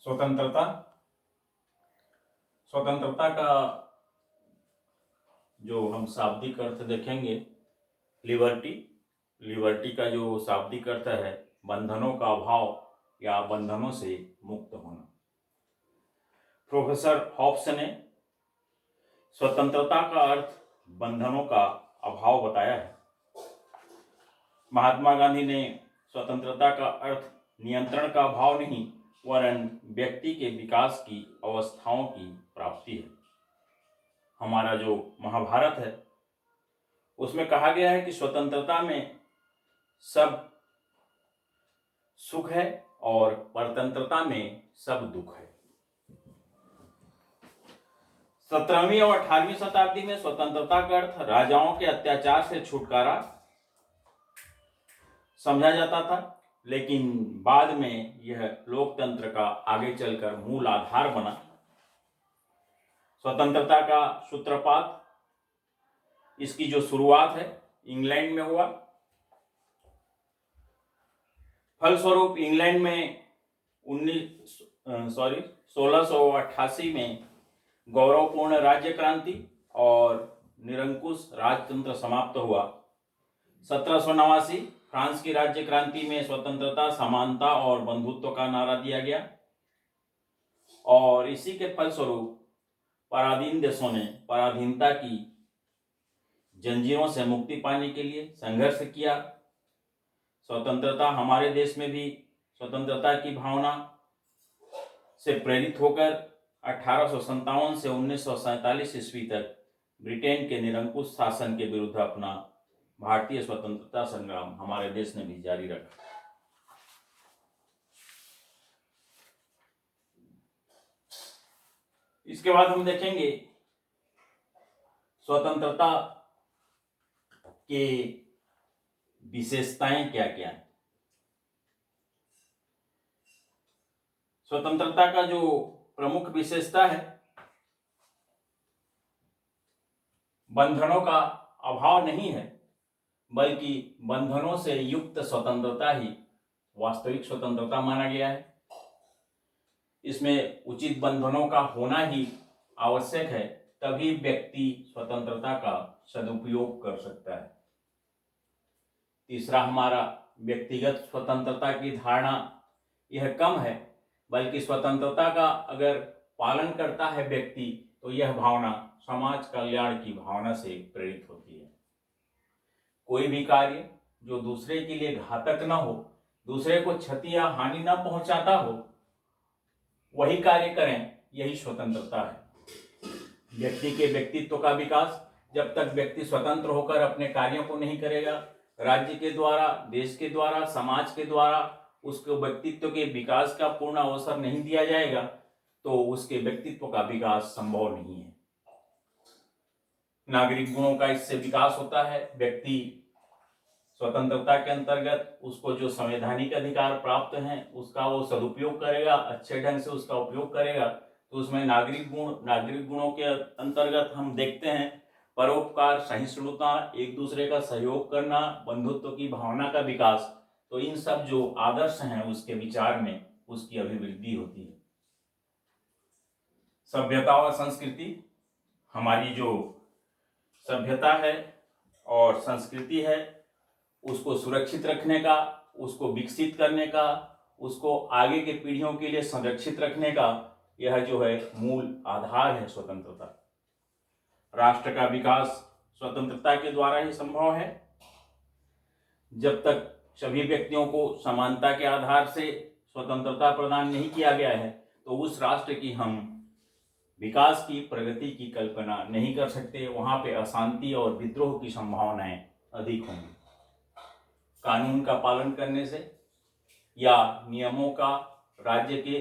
स्वतंत्रता स्वतंत्रता का जो हम शाब्दिक अर्थ देखेंगे, लिबर्टी। लिबर्टी का जो शाब्दिक अर्थ है, बंधनों का अभाव या बंधनों से मुक्त होना। प्रोफेसर हॉब्स ने स्वतंत्रता का अर्थ बंधनों का अभाव बताया है। महात्मा गांधी ने स्वतंत्रता का अर्थ नियंत्रण का अभाव नहीं, वरन व्यक्ति के विकास की अवस्थाओं की प्राप्ति है। हमारा जो महाभारत है उसमें कहा गया है कि स्वतंत्रता में सब सुख है और परतंत्रता में सब दुख है। 17वीं और 18वीं शताब्दी में स्वतंत्रता का अर्थ राजाओं के अत्याचार से छुटकारा समझा जाता था, लेकिन बाद में यह लोकतंत्र का आगे चलकर मूल आधार बना। स्वतंत्रता का सूत्रपात, इसकी जो शुरुआत है, इंग्लैंड में हुआ। फलस्वरूप इंग्लैंड में 1688 में गौरवपूर्ण राज्य क्रांति और निरंकुश राजतंत्र समाप्त हुआ। 1789 फ्रांस की राज्य क्रांति में स्वतंत्रता, समानता और बंधुत्व का नारा दिया गया और इसी के फलस्वरूप पराधीन देशों ने पराधीनता की जंजीरों से मुक्ति पाने के लिए संघर्ष किया। स्वतंत्रता हमारे देश में भी स्वतंत्रता की भावना से प्रेरित होकर 1857 से 1947 ईस्वी तक ब्रिटेन के निरंकुश शासन के विरुद्ध अपना भारतीय स्वतंत्रता संग्राम हमारे देश ने भी जारी रखा। इसके बाद हम देखेंगे स्वतंत्रता के विशेषताएं क्या क्या हैं। स्वतंत्रता का जो प्रमुख विशेषता है, बंधनों का अभाव नहीं है, बल्कि बंधनों से युक्त स्वतंत्रता ही वास्तविक स्वतंत्रता माना गया है। इसमें उचित बंधनों का होना ही आवश्यक है, तभी व्यक्ति स्वतंत्रता का सदुपयोग कर सकता है। तीसरा, हमारा व्यक्तिगत स्वतंत्रता की धारणा यह कम है, बल्कि स्वतंत्रता का अगर पालन करता है व्यक्ति, तो यह भावना समाज कल्याण की भावना से प्रेरित होती है। कोई भी कार्य जो दूसरे के लिए घातक न हो, दूसरे को क्षति या हानि न पहुंचाता हो, वही कार्य करें, यही स्वतंत्रता है। व्यक्ति के व्यक्तित्व का विकास, जब तक व्यक्ति स्वतंत्र होकर अपने कार्यों को नहीं करेगा, राज्य के द्वारा, देश के द्वारा, समाज के द्वारा उसके व्यक्तित्व के विकास का पूर्ण अवसर नहीं दिया जाएगा, तो उसके व्यक्तित्व का विकास संभव नहीं है। नागरिक गुणों का इससे विकास होता है। व्यक्ति स्वतंत्रता के अंतर्गत उसको जो संवैधानिक अधिकार प्राप्त हैं उसका वो सदुपयोग करेगा, अच्छे ढंग से उसका उपयोग करेगा, तो उसमें नागरिक गुणों के अंतर्गत हम देखते हैं परोपकार, सहिष्णुता, एक दूसरे का सहयोग करना, बंधुत्व की भावना का विकास। तो इन सब जो आदर्श हैं उसके विचार में उसकी अभिवृद्धि होती है। सभ्यता और संस्कृति, हमारी जो सभ्यता है और संस्कृति है उसको सुरक्षित रखने का, उसको विकसित करने का, उसको आगे के पीढ़ियों के लिए संरक्षित रखने का, यह जो है मूल आधार है स्वतंत्रता। राष्ट्र का विकास स्वतंत्रता के द्वारा ही संभव है। जब तक सभी व्यक्तियों को समानता के आधार से स्वतंत्रता प्रदान नहीं किया गया है, तो उस राष्ट्र की हम विकास की, प्रगति की कल्पना नहीं कर सकते। वहां पे अशांति और विद्रोह की संभावनाएं अधिक होंगी। कानून का पालन करने से या नियमों का, राज्य के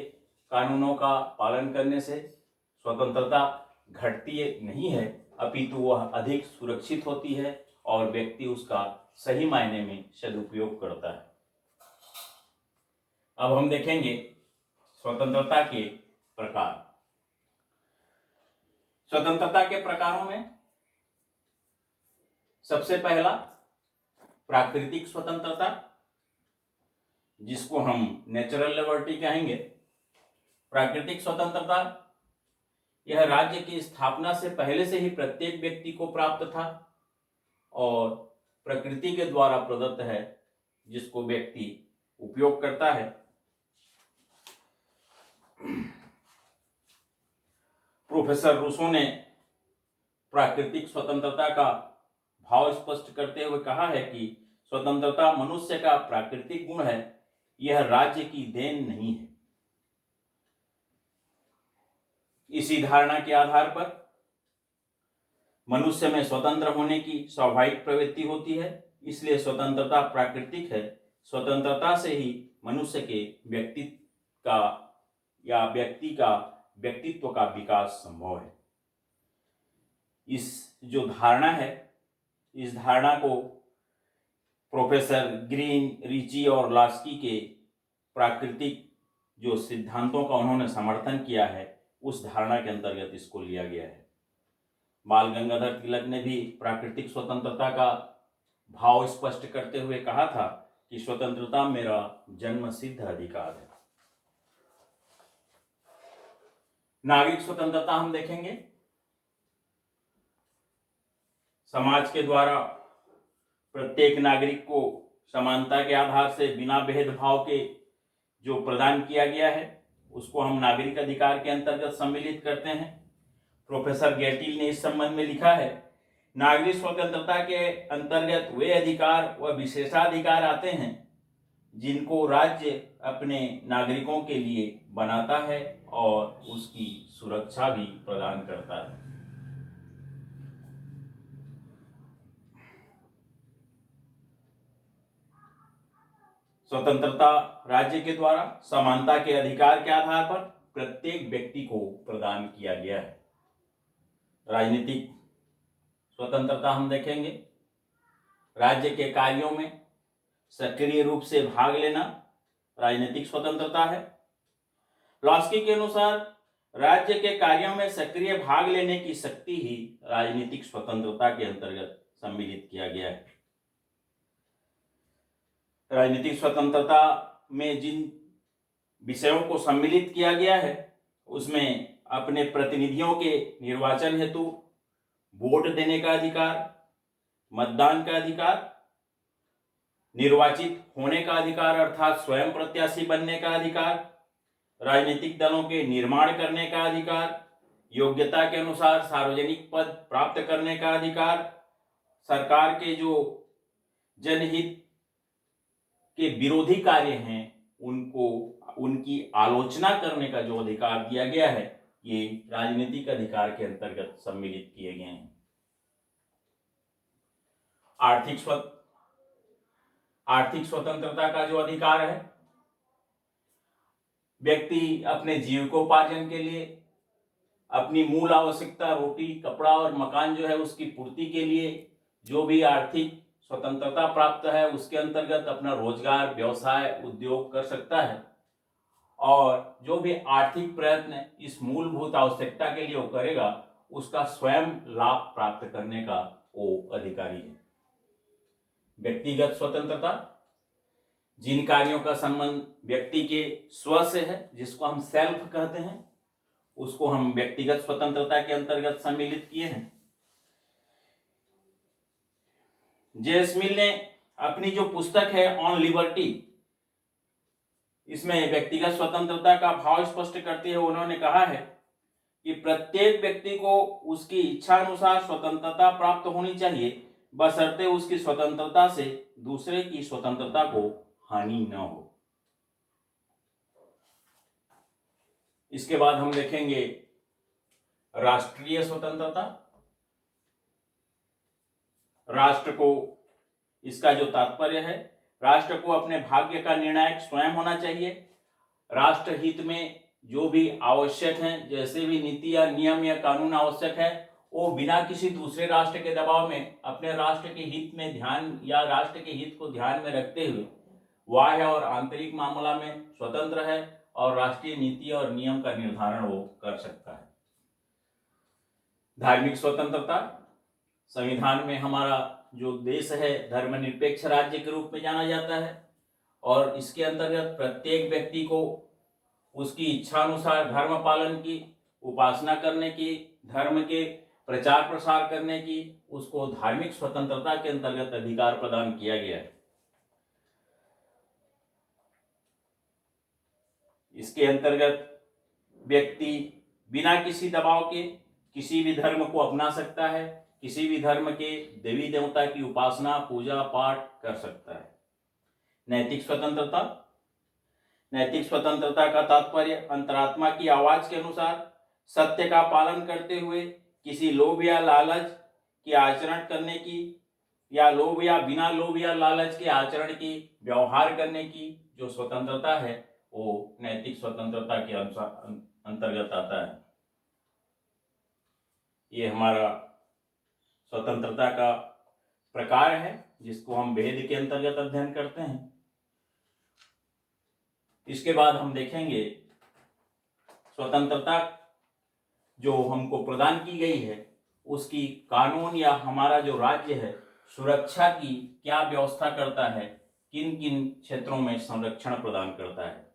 कानूनों का पालन करने से स्वतंत्रता घटती नहीं है, अपितु वह अधिक सुरक्षित होती है और व्यक्ति उसका सही मायने में सदुपयोग करता है। अब हम देखेंगे स्वतंत्रता के प्रकार। स्वतंत्रता के प्रकारों में सबसे पहला प्राकृतिक स्वतंत्रता, जिसको हम नेचुरल लिबर्टी कहेंगे। प्राकृतिक स्वतंत्रता यह राज्य की स्थापना से पहले से ही प्रत्येक व्यक्ति को प्राप्त था और प्रकृति के द्वारा प्रदत्त है, जिसको व्यक्ति उपयोग करता है। प्रोफेसर रूसो ने प्राकृतिक स्वतंत्रता का भाव स्पष्ट करते हुए कहा है कि स्वतंत्रता मनुष्य का प्राकृतिक गुण है, यह राज्य की देन नहीं है। इसी धारणा के आधार पर मनुष्य में स्वतंत्र होने की स्वाभाविक प्रवृत्ति होती है, इसलिए स्वतंत्रता प्राकृतिक है। स्वतंत्रता से ही मनुष्य के व्यक्ति का व्यक्तित्व का विकास संभव है। इस जो धारणा है, इस धारणा को प्रोफेसर ग्रीन, रिची और लास्की के प्राकृतिक जो सिद्धांतों का उन्होंने समर्थन किया है, उस धारणा के अंतर्गत इसको लिया गया है। बाल गंगाधर तिलक ने भी प्राकृतिक स्वतंत्रता का भाव स्पष्ट करते हुए कहा था कि स्वतंत्रता मेरा जन्म सिद्ध अधिकार है। नागरिक स्वतंत्रता हम देखेंगे। समाज के द्वारा प्रत्येक नागरिक को समानता के आधार से बिना भेदभाव के जो प्रदान किया गया है, उसको हम नागरिक अधिकार के अंतर्गत सम्मिलित करते हैं। प्रोफेसर गेटिल ने इस संबंध में लिखा है, नागरिक स्वतंत्रता के अंतर्गत वे अधिकार व विशेषाधिकार आते हैं जिनको राज्य अपने नागरिकों के लिए बनाता है और उसकी सुरक्षा भी प्रदान करता है। स्वतंत्रता राज्य के द्वारा समानता के अधिकार के आधार पर प्रत्येक व्यक्ति को प्रदान किया गया है। राजनीतिक स्वतंत्रता हम देखेंगे। राज्य के कार्यों में सक्रिय रूप से भाग लेना राजनीतिक स्वतंत्रता है। लास्की के अनुसार राज्य के कार्यों में सक्रिय भाग लेने की शक्ति ही राजनीतिक स्वतंत्रता के अंतर्गत सम्मिलित किया गया है। राजनीतिक स्वतंत्रता में जिन विषयों को सम्मिलित किया गया है, उसमें अपने प्रतिनिधियों के निर्वाचन हेतु वोट देने का अधिकार, मतदान का अधिकार, निर्वाचित होने का अधिकार अर्थात स्वयं प्रत्याशी बनने का अधिकार, राजनीतिक दलों के निर्माण करने का अधिकार, योग्यता के अनुसार सार्वजनिक पद प्राप्त करने का अधिकार, सरकार के जो जनहित के विरोधी कार्य हैं उनको उनकी आलोचना करने का जो अधिकार दिया गया है, ये राजनीतिक अधिकार के अंतर्गत सम्मिलित किए गए हैं। आर्थिक स्वतंत्रता का जो अधिकार है, व्यक्ति अपने जीविकोपार्जन के लिए अपनी मूल आवश्यकता रोटी, कपड़ा और मकान जो है उसकी पूर्ति के लिए जो भी आर्थिक स्वतंत्रता प्राप्त है, उसके अंतर्गत अपना रोजगार, व्यवसाय, उद्योग कर सकता है और जो भी आर्थिक प्रयत्न इस मूलभूत आवश्यकता के लिए वो करेगा, उसका स्वयं लाभ प्राप्त करने का वो अधिकारी है। व्यक्तिगत स्वतंत्रता, जिन कार्यों का संबंध व्यक्ति के स्व से है, जिसको हम सेल्फ कहते हैं, उसको हम व्यक्तिगत स्वतंत्रता के अंतर्गत सम्मिलित किए हैं। जे.एस. मिल ने अपनी जो पुस्तक है ऑन लिबर्टी, इसमें व्यक्तिगत स्वतंत्रता का भाव स्पष्ट करते हुए उन्होंने कहा है कि प्रत्येक व्यक्ति को उसकी इच्छा अनुसार स्वतंत्रता प्राप्त होनी चाहिए, बशर्ते उसकी स्वतंत्रता से दूसरे की स्वतंत्रता को हानि न हो। इसके बाद हम देखेंगे राष्ट्रीय स्वतंत्रता। राष्ट्र को, इसका जो तात्पर्य है, राष्ट्र को अपने भाग्य का निर्णायक स्वयं होना चाहिए। राष्ट्र हित में जो भी आवश्यक हैं, जैसे भी नीति या नियम या कानून आवश्यक है, वो बिना किसी दूसरे राष्ट्र के दबाव में अपने राष्ट्र के हित में ध्यान या राष्ट्र के हित को ध्यान में रखते हुए बाह्य और आंतरिक मामला में स्वतंत्र है और राष्ट्रीय नीति और नियम का निर्धारण वो कर सकता है। धार्मिक स्वतंत्रता, संविधान में हमारा जो देश है धर्मनिरपेक्ष राज्य के रूप में जाना जाता है और इसके अंतर्गत प्रत्येक व्यक्ति को उसकी इच्छा अनुसार धर्म पालन की, उपासना करने की, धर्म के प्रचार प्रसार करने की, उसको धार्मिक स्वतंत्रता के अंतर्गत अधिकार प्रदान किया गया है। इसके अंतर्गत व्यक्ति बिना किसी दबाव के किसी भी धर्म को अपना सकता है, किसी भी धर्म के देवी देवता की उपासना पूजा पाठ कर सकता है। नैतिक स्वतंत्रता, नैतिक स्वतंत्रता का तात्पर्य अंतरात्मा की आवाज के अनुसार सत्य का पालन करते हुए किसी लोभ या लालच के आचरण करने की, या लोभ या बिना लोभ या लालच के आचरण की व्यवहार करने की जो स्वतंत्रता है वो नैतिक स्वतंत्रता के अंतर्गत आता है। ये हमारा स्वतंत्रता का प्रकार है जिसको हम वेद के अंतर्गत अध्ययन करते हैं। इसके बाद हम देखेंगे स्वतंत्रता जो हमको प्रदान की गई है उसकी कानून या हमारा जो राज्य है सुरक्षा की क्या व्यवस्था करता है, किन किन क्षेत्रों में संरक्षण प्रदान करता है।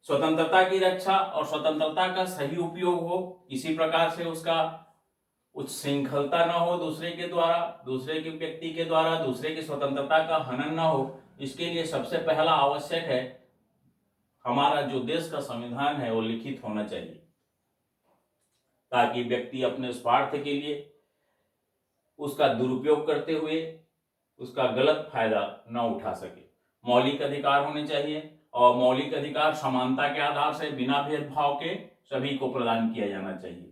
स्वतंत्रता की रक्षा और स्वतंत्रता का सही उपयोग हो, किसी प्रकार से उसका उच्छृंखलता न हो दूसरे के द्वारा, दूसरे के व्यक्ति के द्वारा दूसरे की स्वतंत्रता का हनन न हो, इसके लिए सबसे पहला आवश्यक है हमारा जो देश का संविधान है वो लिखित होना चाहिए, ताकि व्यक्ति अपने स्वार्थ के लिए उसका दुरुपयोग करते हुए उसका गलत फायदा न उठा सके। मौलिक अधिकार होने चाहिए और मौलिक अधिकार समानता के आधार से बिना भेदभाव के सभी को प्रदान किया जाना चाहिए।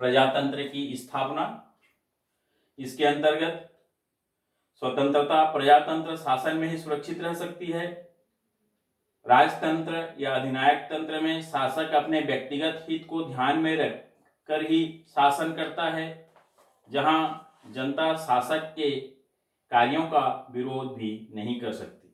प्रजातंत्र की स्थापना, इसके अंतर्गत स्वतंत्रता प्रजातंत्र शासन में ही सुरक्षित रह सकती है। राजतंत्र या अधिनायक तंत्र में शासक अपने व्यक्तिगत हित को ध्यान में रख कर ही शासन करता है, जहां जनता शासक के कार्यों का विरोध भी नहीं कर सकती।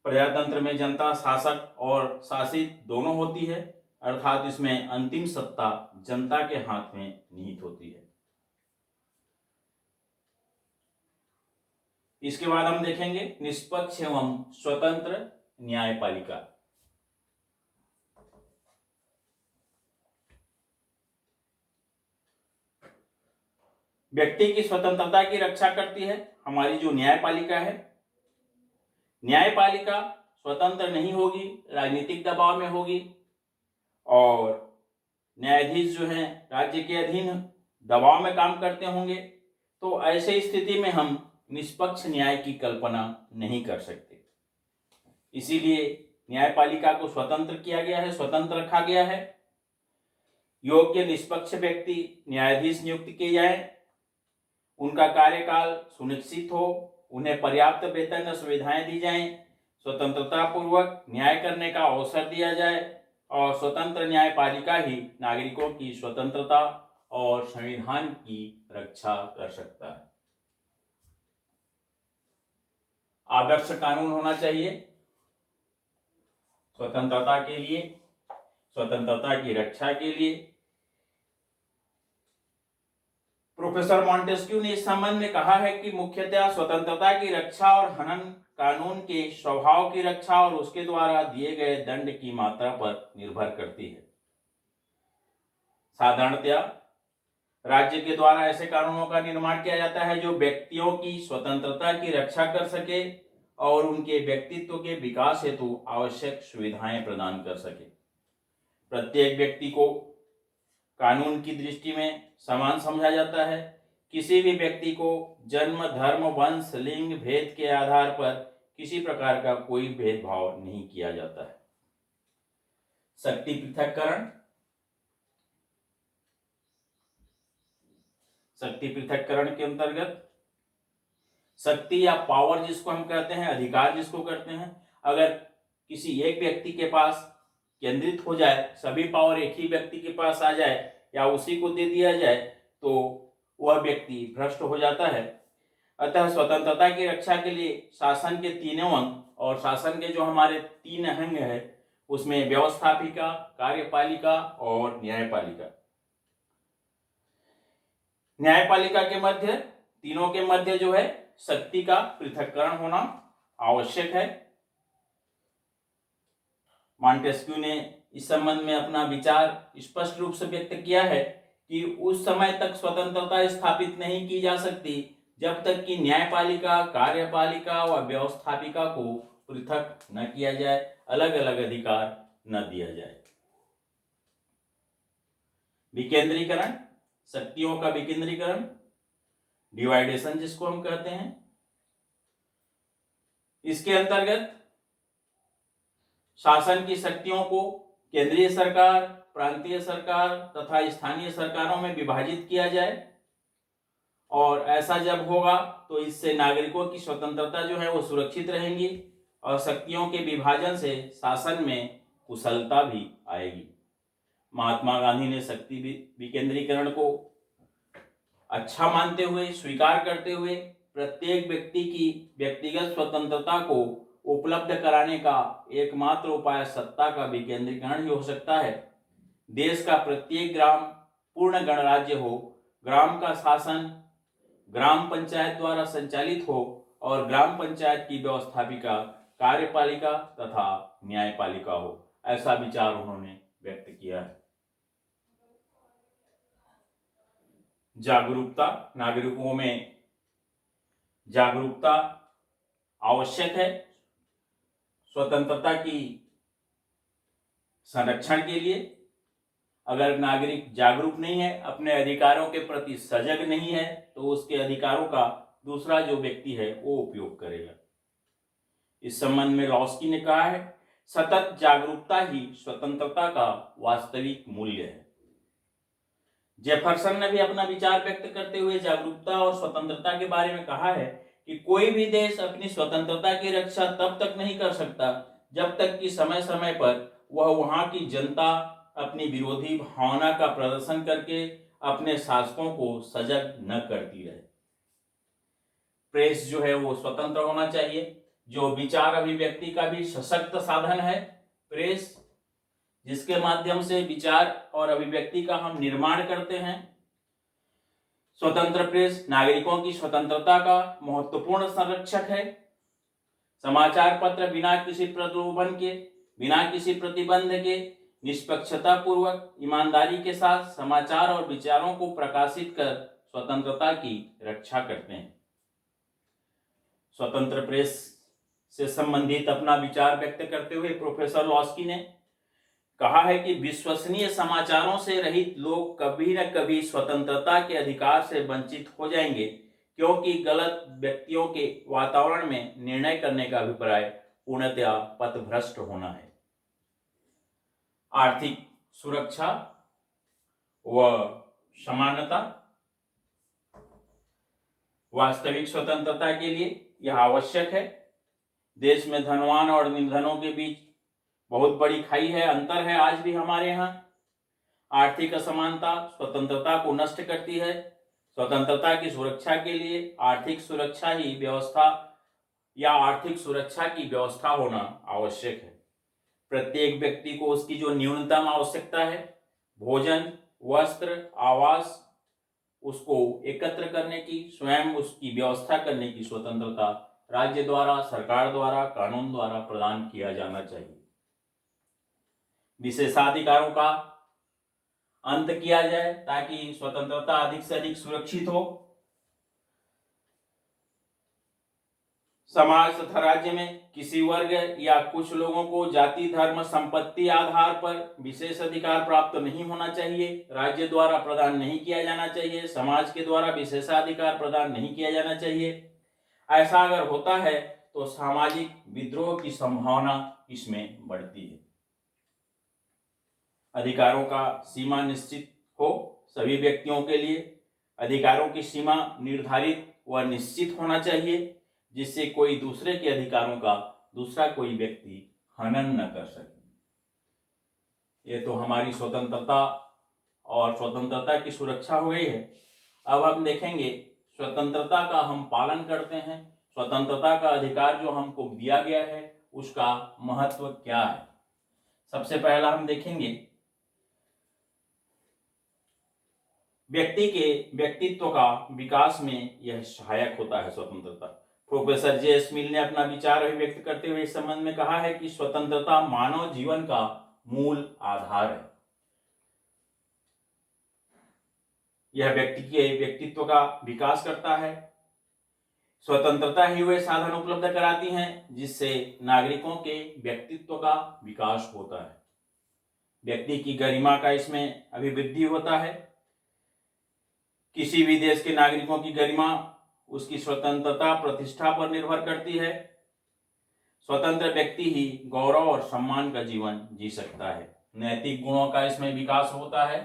प्रजातंत्र में जनता शासक और शासित दोनों होती है, अर्थात इसमें अंतिम सत्ता जनता के हाथ में निहित होती है। इसके बाद हम देखेंगे निष्पक्ष एवं स्वतंत्र न्यायपालिका। व्यक्ति की स्वतंत्रता की रक्षा करती है हमारी जो न्यायपालिका है। न्यायपालिका स्वतंत्र नहीं होगी, राजनीतिक दबाव में होगी और न्यायाधीश जो हैं राज्य के अधीन दबाव में काम करते होंगे, तो ऐसे स्थिति में हम निष्पक्ष न्याय की कल्पना नहीं कर सकते। इसीलिए न्यायपालिका को स्वतंत्र किया गया है, स्वतंत्र रखा गया है। योग्य निष्पक्ष व्यक्ति न्यायाधीश नियुक्त किए जाए, उनका कार्यकाल सुनिश्चित हो, उन्हें पर्याप्त वेतन और सुविधाएं दी जाएं, स्वतंत्रता पूर्वक न्याय करने का अवसर दिया जाए और स्वतंत्र न्यायपालिका ही नागरिकों की स्वतंत्रता और संविधान की रक्षा कर सकता है। आदर्श कानून होना चाहिए स्वतंत्रता के लिए, स्वतंत्रता की रक्षा के लिए। प्रोफेसर मॉन्टेस्क्यू ने इस संबंध में कहा है कि मुख्यतः स्वतंत्रता की रक्षा और हनन कानून के स्वभाव की रक्षा और उसके द्वारा दिए गए दंड की मात्रा पर निर्भर करती है। साधारणतया राज्य के द्वारा ऐसे कानूनों का निर्माण किया जाता है जो व्यक्तियों की स्वतंत्रता की रक्षा कर सके और उनके व्यक्तित्व के विकास हेतु आवश्यक सुविधाएं प्रदान कर सके। प्रत्येक व्यक्ति को कानून की दृष्टि में समान समझा जाता है। किसी भी व्यक्ति को जन्म, धर्म, वंश, लिंग, भेद के आधार पर किसी प्रकार का कोई भेदभाव नहीं किया जाता है। शक्ति पृथक्करण, शक्ति पृथक्करण के अंतर्गत शक्ति या पावर जिसको हम कहते हैं, अधिकार जिसको करते हैं, अगर किसी एक व्यक्ति के पास केंद्रित हो जाए, सभी पावर एक ही व्यक्ति के पास आ जाए या उसी को दे दिया जाए, तो वह व्यक्ति भ्रष्ट हो जाता है। अतः स्वतंत्रता की रक्षा के लिए शासन के तीनों अंग, और शासन के जो हमारे तीन अंग है उसमें व्यवस्थापिका, कार्यपालिका और न्यायपालिका। न्यायपालिका के मध्य, तीनों के मध्य जो है शक्ति का पृथक्करण होना आवश्यक है। मॉन्टेस्क्यू ने इस संबंध में अपना विचार स्पष्ट रूप से व्यक्त किया है कि उस समय तक स्वतंत्रता स्थापित नहीं की जा सकती जब तक कि न्यायपालिका, कार्यपालिका व व्यवस्थापिका को पृथक न किया जाए, अलग अलग अधिकार न दिया जाए। विकेंद्रीकरण, शक्तियों का विकेंद्रीकरण, डिवाइडेशन जिसको हम कहते हैं, इसके अंतर्गत शासन की शक्तियों को केंद्रीय सरकार, प्रांतीय सरकार तथा स्थानीय सरकारों में विभाजित किया जाए, और ऐसा जब होगा तो इससे नागरिकों की स्वतंत्रता जो है वो सुरक्षित रहेंगी और शक्तियों के विभाजन से शासन में कुशलता भी आएगी। महात्मा गांधी ने शक्ति विकेंद्रीकरण को अच्छा मानते हुए, स्वीकार करते हुए प्रत्येक व्यक्ति की व्यक्तिगत स्वतंत्रता को उपलब्ध कराने का एकमात्र उपाय सत्ता का विकेंद्रीकरण ही हो सकता है। देश का प्रत्येक ग्राम पूर्ण गणराज्य हो, ग्राम का शासन ग्राम पंचायत द्वारा संचालित हो और ग्राम पंचायत की व्यवस्थापिका कार्यपालिका तथा न्यायपालिका हो, ऐसा विचार उन्होंने व्यक्त किया है। जागरूकता, नागरिकों में जागरूकता आवश्यक है स्वतंत्रता की संरक्षण के लिए। अगर नागरिक जागरूक नहीं है, अपने अधिकारों के प्रति सजग नहीं है, तो उसके अधिकारों का दूसरा जो व्यक्ति है वो उपयोग करेगा। इस संबंध में लॉस्की ने कहा है, सतत जागरूकता ही स्वतंत्रता का वास्तविक मूल्य है। जेफरसन ने भी अपना विचार व्यक्त करते हुए जागरूकता और स्वतंत्रता के बारे में कहा है कि कोई भी देश अपनी स्वतंत्रता की रक्षा तब तक नहीं कर सकता जब तक कि समय समय पर वह वहां की जनता अपनी विरोधी भावना का प्रदर्शन करके अपने शासकों को सजग न करती रहे। प्रेस जो है वो स्वतंत्र होना चाहिए, जो विचार अभिव्यक्ति का भी सशक्त साधन है। प्रेस जिसके माध्यम से विचार और अभिव्यक्ति का हम निर्माण करते हैं। स्वतंत्र प्रेस नागरिकों की स्वतंत्रता का महत्वपूर्ण संरक्षक है। समाचार पत्र बिना किसी प्रलोभन के, बिना किसी प्रतिबंध के, निष्पक्षता पूर्वक, ईमानदारी के साथ समाचार और विचारों को प्रकाशित कर स्वतंत्रता की रक्षा करते हैं। स्वतंत्र प्रेस से संबंधित अपना विचार व्यक्त करते हुए प्रोफेसर लॉस्की ने कहा है कि विश्वसनीय समाचारों से रहित लोग कभी न कभी स्वतंत्रता के अधिकार से वंचित हो जाएंगे, क्योंकि गलत व्यक्तियों के वातावरण में निर्णय करने का अभिप्राय पूर्णतया पथभ्रष्ट होना है। आर्थिक सुरक्षा व समानता, वास्तविक स्वतंत्रता के लिए यह आवश्यक है। देश में धनवान और निर्धनों के बीच बहुत बड़ी खाई है, अंतर है आज भी हमारे यहाँ। आर्थिक असमानता स्वतंत्रता को नष्ट करती है। स्वतंत्रता की सुरक्षा के लिए आर्थिक सुरक्षा ही व्यवस्था या आर्थिक सुरक्षा की व्यवस्था होना आवश्यक है। प्रत्येक व्यक्ति को उसकी जो न्यूनतम आवश्यकता है, भोजन, वस्त्र, आवास, उसको एकत्र करने की, स्वयं उसकी व्यवस्था करने की स्वतंत्रता राज्य द्वारा, सरकार द्वारा, कानून द्वारा प्रदान किया जाना चाहिए। विशेषाधिकारों का अंत किया जाए ताकि स्वतंत्रता अधिक से अधिक सुरक्षित हो। समाज तथा राज्य में किसी वर्ग या कुछ लोगों को जाति, धर्म, संपत्ति आधार पर विशेष अधिकार प्राप्त नहीं होना चाहिए, राज्य द्वारा प्रदान नहीं किया जाना चाहिए, समाज के द्वारा विशेषाधिकार प्रदान नहीं किया जाना चाहिए। ऐसा अगर होता है तो सामाजिक विद्रोह की संभावना इसमें बढ़ती है। अधिकारों का सीमा निश्चित हो सभी व्यक्तियों के लिए। अधिकारों की सीमा निर्धारित व निश्चित होना चाहिए, जिससे कोई दूसरे के अधिकारों का दूसरा कोई व्यक्ति हनन न कर सके। ये तो हमारी स्वतंत्रता और स्वतंत्रता की सुरक्षा हो गई है। अब हम देखेंगे स्वतंत्रता का हम पालन करते हैं, स्वतंत्रता का अधिकार जो हमको दिया गया है उसका महत्व क्या है। सबसे पहला हम देखेंगे व्यक्ति के व्यक्तित्व का विकास में यह सहायक होता है स्वतंत्रता। Professor JS. मिल ने अपना विचार अभिव्यक्त करते हुए इस संबंध में कहा है कि स्वतंत्रता मानव जीवन का मूल आधार है। यह व्यक्ति के व्यक्तित्व का विकास करता है। स्वतंत्रता ही वे साधन उपलब्ध कराती हैं जिससे नागरिकों के व्यक्तित्व का विकास होता है। व्यक्ति की गरिमा का इसमें अभिवृद्धि होता है। किसी भी देश के नागरिकों की गरिमा उसकी स्वतंत्रता प्रतिष्ठा पर निर्भर करती है। स्वतंत्र व्यक्ति ही गौरव और सम्मान का जीवन जी सकता है। नैतिक गुणों का इसमें विकास होता है।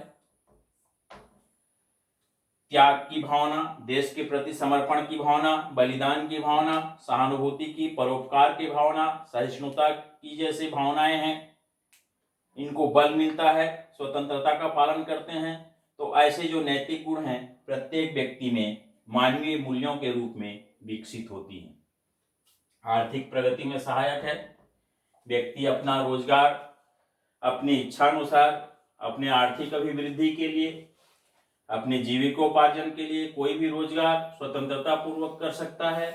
त्याग की भावना, देश के प्रति समर्पण की भावना, बलिदान की भावना, सहानुभूति की, परोपकार की भावना, सहिष्णुता की जैसी भावनाएं हैं, इनको बल मिलता है, स्वतंत्रता का पालन करते हैं। तो ऐसे जो नैतिक गुण हैं प्रत्येक व्यक्ति में मानवीय मूल्यों के रूप में विकसित होती हैं। आर्थिक प्रगति में सहायक है। व्यक्ति अपना रोजगार अपनी इच्छानुसार अपने आर्थिक अभिवृद्धि के लिए, अपने जीविकोपार्जन के लिए कोई भी रोजगार स्वतंत्रता पूर्वक कर सकता है।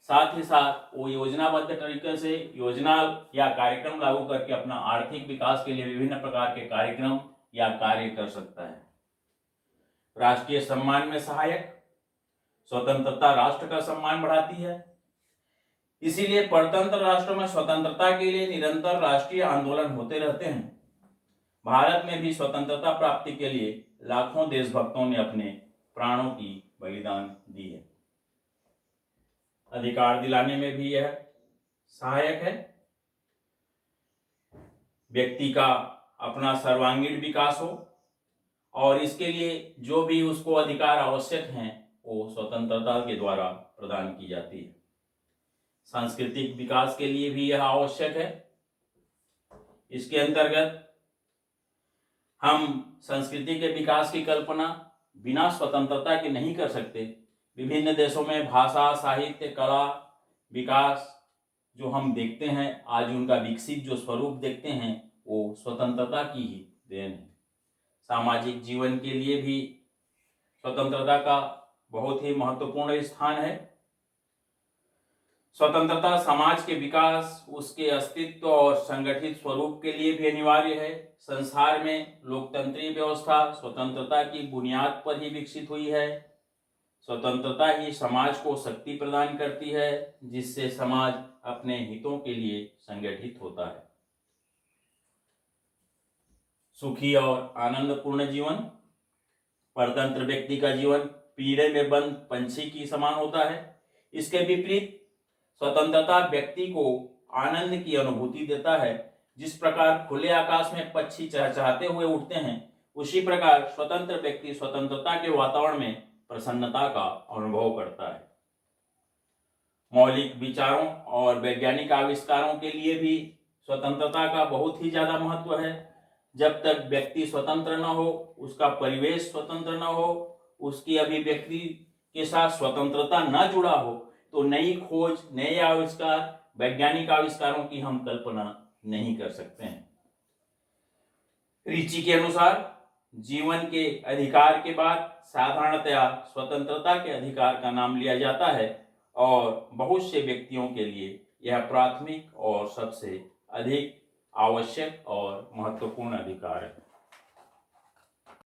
साथ ही साथ वो योजनाबद्ध तरीके से योजना या कार्यक्रम लागू करके अपना आर्थिक विकास के लिए विभिन्न प्रकार के कार्यक्रम या कार्य कर सकता है। राष्ट्रीय सम्मान में सहायक, स्वतंत्रता राष्ट्र का सम्मान बढ़ाती है। इसीलिए परतंत्र राष्ट्रों में स्वतंत्रता के लिए निरंतर राष्ट्रीय आंदोलन होते रहते हैं। भारत में भी स्वतंत्रता प्राप्ति के लिए लाखों देशभक्तों ने अपने प्राणों की बलिदान दी है। अधिकार दिलाने में भी यह सहायक है। व्यक्ति का अपना सर्वांगीण विकास हो और इसके लिए जो भी उसको अधिकार आवश्यक हैं वो स्वतंत्रता के द्वारा प्रदान की जाती है। सांस्कृतिक विकास के लिए भी यह आवश्यक है। इसके अंतर्गत हम संस्कृति के विकास की कल्पना बिना स्वतंत्रता के नहीं कर सकते। विभिन्न देशों में भाषा, साहित्य, कला विकास जो हम देखते हैं, आज उनका विकसित जो स्वरूप देखते हैं वो स्वतंत्रता की ही देन है। सामाजिक जीवन के लिए भी स्वतंत्रता का बहुत ही महत्वपूर्ण स्थान है। स्वतंत्रता समाज के विकास, उसके अस्तित्व और संगठित स्वरूप के लिए भी अनिवार्य है। संसार में लोकतंत्रीय व्यवस्था स्वतंत्रता की बुनियाद पर ही विकसित हुई है। स्वतंत्रता ही समाज को शक्ति प्रदान करती है जिससे समाज अपने हितों के लिए संगठित होता है। सुखी और आनंदपूर्ण जीवन, परतंत्र व्यक्ति का जीवन पिंजरे में बंद पंछी की समान होता है। इसके विपरीत स्वतंत्रता व्यक्ति को आनंद की अनुभूति देता है। जिस प्रकार खुले आकाश में पक्षी चहचहाते हुए उड़ते हैं, उसी प्रकार स्वतंत्र व्यक्ति स्वतंत्रता के वातावरण में प्रसन्नता का अनुभव करता है। मौलिक विचारों और वैज्ञानिक आविष्कारों के लिए भी स्वतंत्रता का बहुत ही ज्यादा महत्व है। जब तक व्यक्ति स्वतंत्र न हो, उसका परिवेश स्वतंत्र न हो, उसकी अभिव्यक्ति के साथ स्वतंत्रता न जुड़ा हो, तो नई खोज, नए आविष्कार, वैज्ञानिक आविष्कारों की हम कल्पना नहीं कर सकते हैं। रिची के अनुसार जीवन के अधिकार के बाद साधारणतया स्वतंत्रता के अधिकार का नाम लिया जाता है और बहुत से व्यक्तियों के लिए यह प्राथमिक और सबसे अधिक आवश्यक और महत्वपूर्ण अधिकार है।